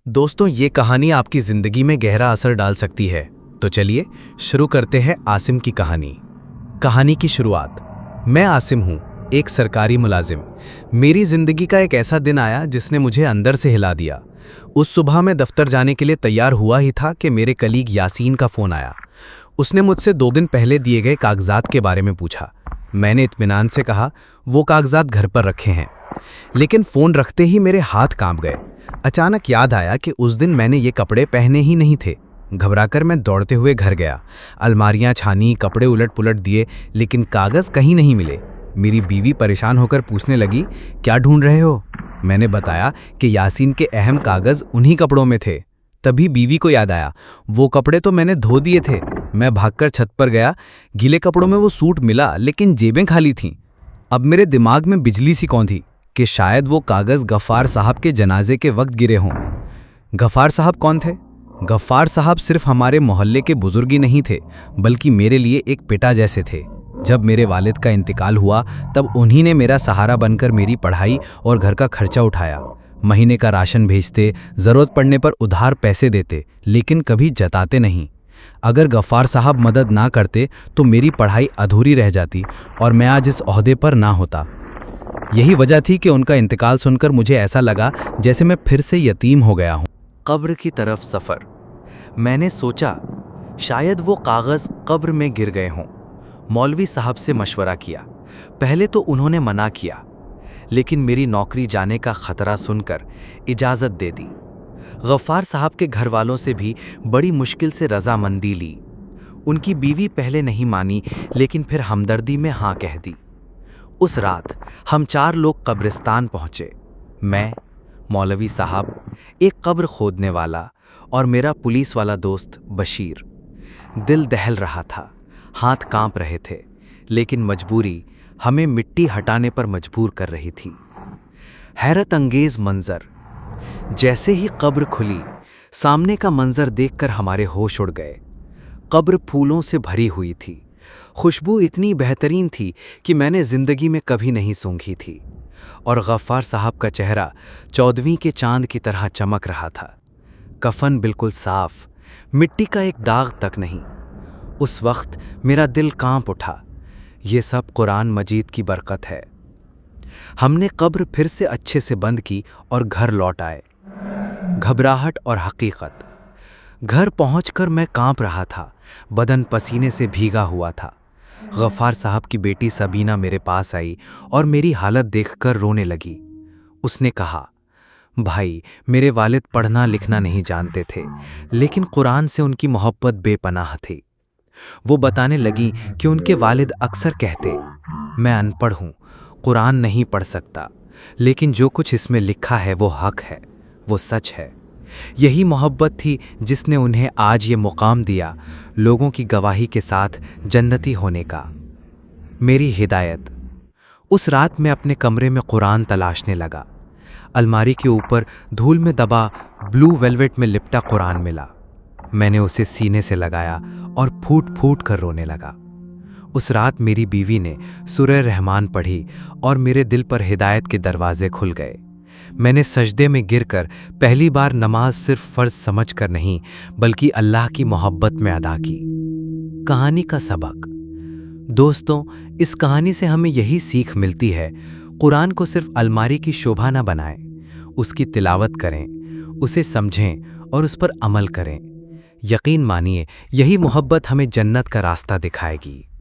दोस्तों, ये कहानी आपकी जिंदगी में गहरा असर डाल सकती है। तो चलिए शुरू करते हैं आसिम की कहानी। कहानी की शुरुआत। मैं आसिम हूँ, एक सरकारी मुलाजिम। मेरी जिंदगी का एक ऐसा दिन आया जिसने मुझे अंदर से हिला दिया। उस सुबह मैं दफ्तर जाने के लिए तैयार हुआ ही था कि मेरे कलीग यासीन का फ़ोन आया। उसने मुझसे 2 दिन पहले दिए गए कागजात के बारे में पूछा। मैंने इत्मीनान से कहा वो कागजात घर पर रखे हैं, लेकिन फ़ोन रखते ही मेरे हाथ कांप गए। अचानक याद आया कि उस दिन मैंने ये कपड़े पहने ही नहीं थे। घबराकर मैं दौड़ते हुए घर गया। अलमारियां छानी, कपड़े उलट पुलट दिए, लेकिन कागज़ कहीं नहीं मिले। मेरी बीवी परेशान होकर पूछने लगी, क्या ढूंढ रहे हो? मैंने बताया कि यासीन के अहम कागज़ उन्हीं कपड़ों में थे। तभी बीवी को याद आया, वो कपड़े तो मैंने धो दिए थे। मैं भागकर छत पर गया। गीले कपड़ों में वो सूट मिला, लेकिन जेबें खाली थीं। अब मेरे दिमाग में बिजली सी कौंधी कि शायद वो कागज़ गफ़ार साहब के जनाजे के वक्त गिरे हों। गफ़ार साहब कौन थे? गफ़ार साहब सिर्फ हमारे मोहल्ले के बुजुर्ग ही नहीं थे, बल्कि मेरे लिए एक पिता जैसे थे। जब मेरे वालिद का इंतकाल हुआ, तब उन्हीं ने मेरा सहारा बनकर मेरी पढ़ाई और घर का खर्चा उठाया। महीने का राशन भेजते, ज़रूरत पड़ने पर उधार पैसे देते, लेकिन कभी जताते नहीं। अगर गफ़ार साहब मदद ना करते तो मेरी पढ़ाई अधूरी रह जाती और मैं आज इस ओहदे पर ना होता। यही वजह थी कि उनका इंतकाल सुनकर मुझे ऐसा लगा जैसे मैं फिर से यतीम हो गया हूँ। कब्र की तरफ सफ़र। मैंने सोचा शायद वो कागज़ कब्र में गिर गए हों। मौलवी साहब से मशवरा किया। पहले तो उन्होंने मना किया, लेकिन मेरी नौकरी जाने का ख़तरा सुनकर इजाज़त दे दी। गफ़ार साहब के घर वालों से भी बड़ी मुश्किल से रज़ामंदी ली। उनकी बीवी पहले नहीं मानी, लेकिन फिर हमदर्दी में हाँ कह दी। उस रात हम 4 लोग कब्रिस्तान पहुँचे। मैं, मौलवी साहब, एक कब्र खोदने वाला और मेरा पुलिस वाला दोस्त बशीर। दिल दहल रहा था, हाथ कांप रहे थे, लेकिन मजबूरी हमें मिट्टी हटाने पर मजबूर कर रही थी। हैरत अंगेज मंजर। जैसे ही कब्र खुली, सामने का मंजर देखकर हमारे होश उड़ गए। कब्र फूलों से भरी हुई थी। खुशबू इतनी बेहतरीन थी कि मैंने जिंदगी में कभी नहीं सूंघी थी। और गफ़ार साहब का चेहरा 14वीं के चांद की तरह चमक रहा था। कफन बिल्कुल साफ, मिट्टी का एक दाग तक नहीं। उस वक्त मेरा दिल कांप उठा। ये सब कुरान मजीद की बरकत है। हमने कब्र फिर से अच्छे से बंद की और घर लौट आए। घबराहट और हकीकत। घर पहुंचकर मैं कांप रहा था, बदन पसीने से भीगा हुआ था। गफ़ार साहब की बेटी सबीना मेरे पास आई और मेरी हालत देखकर रोने लगी। उसने कहा, भाई, मेरे वालिद पढ़ना लिखना नहीं जानते थे, लेकिन कुरान से उनकी मोहब्बत बेपनाह थी। वो बताने लगी कि उनके वालिद अक्सर कहते, मैं अनपढ़ हूँ, कुरान नहीं पढ़ सकता, लेकिन जो कुछ इसमें लिखा है वो हक है, वो सच है। यही मोहब्बत थी जिसने उन्हें आज ये मुकाम दिया, लोगों की गवाही के साथ जन्नती होने का। मेरी हिदायत। उस रात मैं अपने कमरे में कुरान तलाशने लगा। अलमारी के ऊपर धूल में दबा ब्लू वेलवेट में लिपटा कुरान मिला। मैंने उसे सीने से लगाया और फूट फूट कर रोने लगा। उस रात मेरी बीवी ने सूरह रहमान पढ़ी और मेरे दिल पर हिदायत के दरवाजे खुल गए। मैंने सजदे में गिरकर पहली बार नमाज सिर्फ फ़र्ज समझकर नहीं, बल्कि अल्लाह की मोहब्बत में अदा की। कहानी का सबक। दोस्तों, इस कहानी से हमें यही सीख मिलती है, कुरान को सिर्फ अलमारी की शोभा न बनाएं, उसकी तिलावत करें, उसे समझें और उस पर अमल करें। यकीन मानिए, यही मोहब्बत हमें जन्नत का रास्ता दिखाएगी।